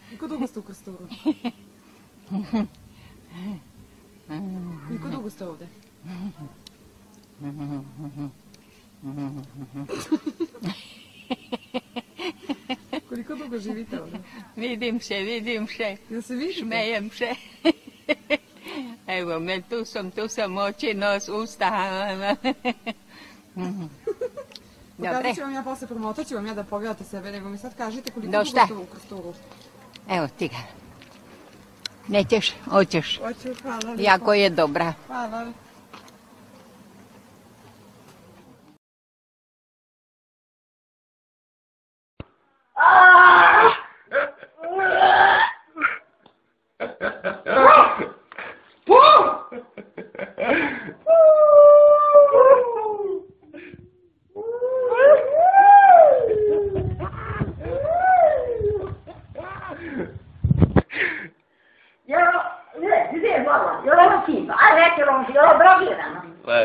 Koliko dugo ste u Krsturu? Koliko dugo ste ovdje? Koliko dugo živite ovdje? Vidim se. Jel se vidite? Šmejem se. Evo me, tu sam oči, nos, usta. Pokazat ću vam ja posle, promotat ću vam ja da pogledate sebe, nego mi sad kažite koliko dugo ste u Krsturu. Evo ti ga. Nećeš, hoćeš. Hoću, hvala. Jako je dobra. Hvala.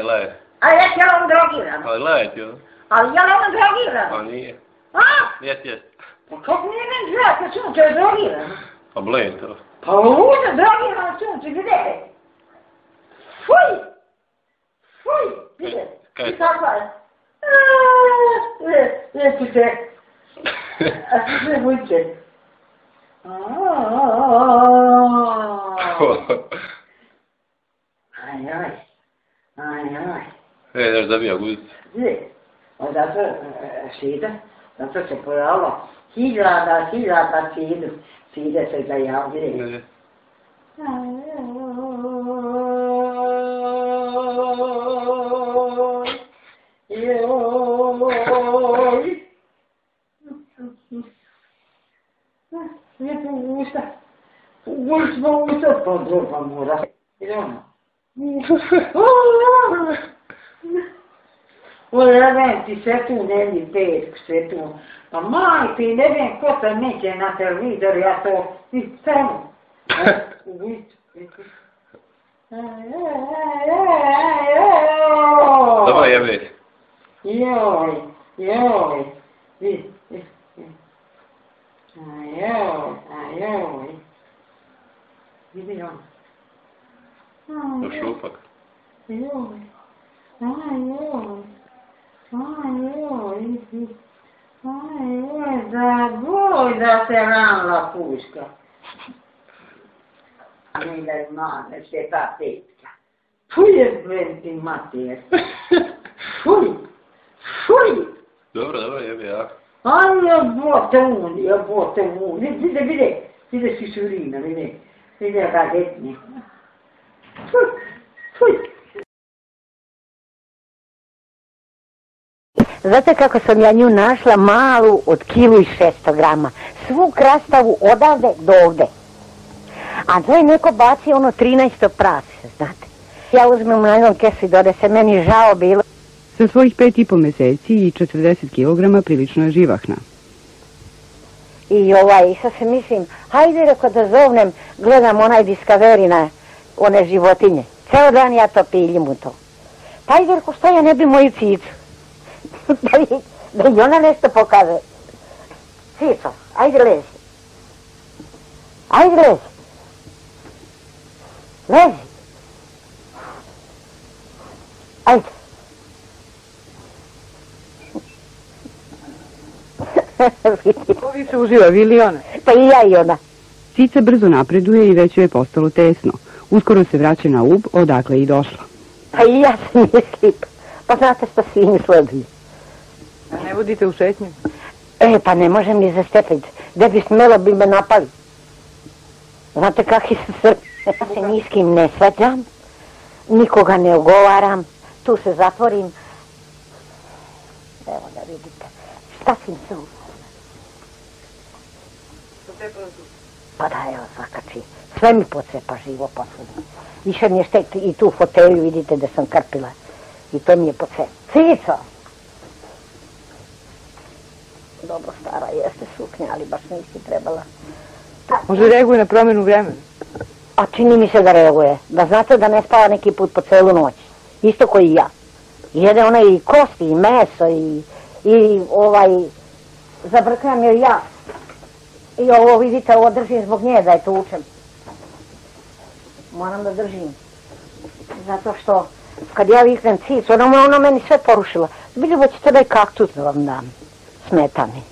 Lej. A jes je on drogiran? Ali gledajte, jo. Ali je li on drogiran? Pa nije. A? Jest. Pa kako nije men zraka, sunce je drogiran? Pa blej to. Pa luda, drogiran sunce, gdje? Fuj! Gdje? I kakva je? Lijepi se. A sve bujte. Aj. Daš zabija guzicu. Gdje? Zato sida, zato se pojavilo hiljada side se zajavljuje. Lijepo usta. Usta, pa druga mora. Ide ono. Ti sve tu nevni petk, sve tu. Pa majke, ne vem ko se neće na televizor, ja to i samo. Dobro jebe. Joj. Vidi on. To šupak. Joj, da boj da se ranila puška. Milaj mane, še ta petka. Fuj je zventi mater. Fuj. Dobro, jebe, ja. Aj, jebote un. Vide šišurina, vide ragetni. Fuj. Znate kako sam ja nju našla, malu od 1,6 grama, svu krastavu odavde do ovde. A to je neko baci ono 13 prase, znate. Ja uzmem u najlon kesu i dode se, meni žao bilo. Sa svojih 5,5 meseci i 40 kg prilično je živahna. I sad se mislim, hajde reko da zovnem, gledam onaj Discovery na one životinje. Ceo dan ja to piljim u to. Pa hajde reko, što ja ne bi moju cicu? Da i ona nešto pokaže. Cico, ajde lezi. Lezi. Ajde. Ko više uživa, vi ili ona? Pa i ja i ona. Cica brzo napreduje i već joj je postalo tesno. Uskoro se vraća na Ub, odakle i došla. Pa i ja sam mislim. Pa znate što svinji sleduju. A ne vodite u šetnju? Pa ne možem ni zastepiti. Gde bi smelo bi me napali. Znate kakvi su Srbi. Ja se ni s kim ne svađam, nikoga ne ogovaram, tu se zatvorim. Evo da vidite, stasim se u... Pa da, evo svakači, sve mi pocepa živo posledno. Više mi je štek i tu fotelju, vidite da sam krpila. I to mi je pocepa. Cico! Dobro stara jeste suknja, ali baš nisi trebala. Može reaguje na promjenu vremena? A čini mi se da reaguje. Da znate da ne spava neki put po celu noć. Isto koji i ja. Jede ona i kosti, i meso, i zabrkam joj ja. I ovo vidite, ovo držim zbog nje da je tučem. Moram da držim. Zato što kad ja viknem cic, ona meni sve porušila. Biljubo, ćete da je kaktus da vam dam. Smeta mi.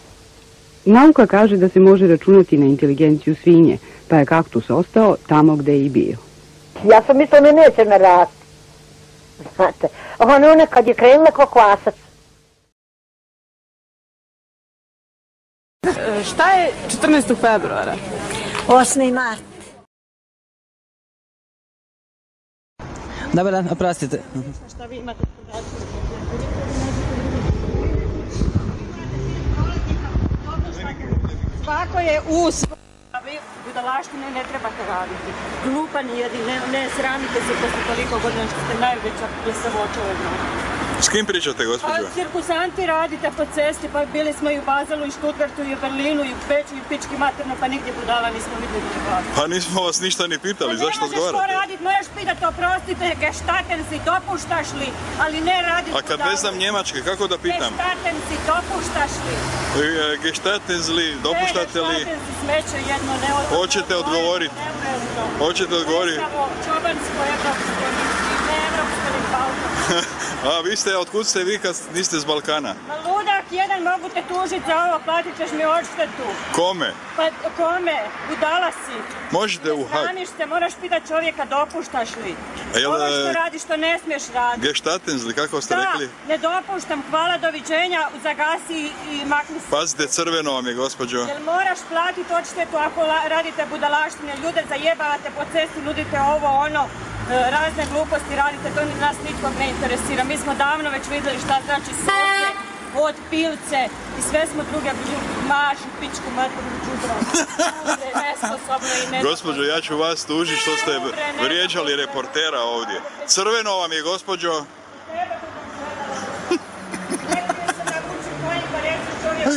Nauka kaže da se može računati na inteligenciju svinje, pa je kaktus ostao tamo gde je i bio. Ja sam mislila ne neće me rasti. Znate, ona kad je krenula ko kvasac. Šta je 14. februara? 8. mart. Dobar dan, oprostite. Šta vi imate? Svako je a vi budalaštine ne trebate raditi. Glupani jedni, ne sramite se posle toliko godina što ste najveća pljesovoća u Evropi. S kim pričate, gospođo? Pa cirkusanti radite po cesti, pa bili smo i u Bazelu, i Stuttgartu, i u Berlinu, i u Beču, i u Pički materno, pa nigdje budala nismo vidjeli budala. Pa nismo vas ništa ni pitali, zašto odgovarate? Ne možeš to raditi, moraš pitati, oprostite, geštaten si, dopuštaš li, ali ne raditi budala. A kad ne znam njemački, kako da pitam? Geštaten si, dopuštaš li? Geštaten si, dopuštate li? Geštaten si, smeće jedno, ne odgovoriti. Hoćete odgovoriti? Hoćete odgovoriti? Čobansko, evropsko, ne evropsko, ne balkansko. A vi ste, otkud ste vi kad niste s Balkana? Ma ludak jedan, mogu te tužiti za ovo, platit ćeš mi odštetu. Kome? Pa kome? Budala si. Možete u Hag. Sramiš se, moraš pitati čovjeka, dopuštaš li? Ovo što radiš, to ne smiješ raditi. Geštatenzli, kako ste rekli? Da, ne dopuštam, hvala, doviđenja, zagasi i makni se. Pazite, crveno vam je, gospođo. Jel moraš platiti odštetu ako radite budalaštine, ljude zajebavate po cesti, nudite ovo, ono, razne gluposti radite, to nas nikog ne interesira. Mi smo davno već vidjeli šta znači soke, od pilce i sve smo druge mašu, pičku, materu, čudro. Nesposobno i ne... Gospođo, ja ću vas tužiti što ste vrijeđali reportera ovdje. Crveno vam je, gospođo. Neko mi se navuči kojim pa reći čovjek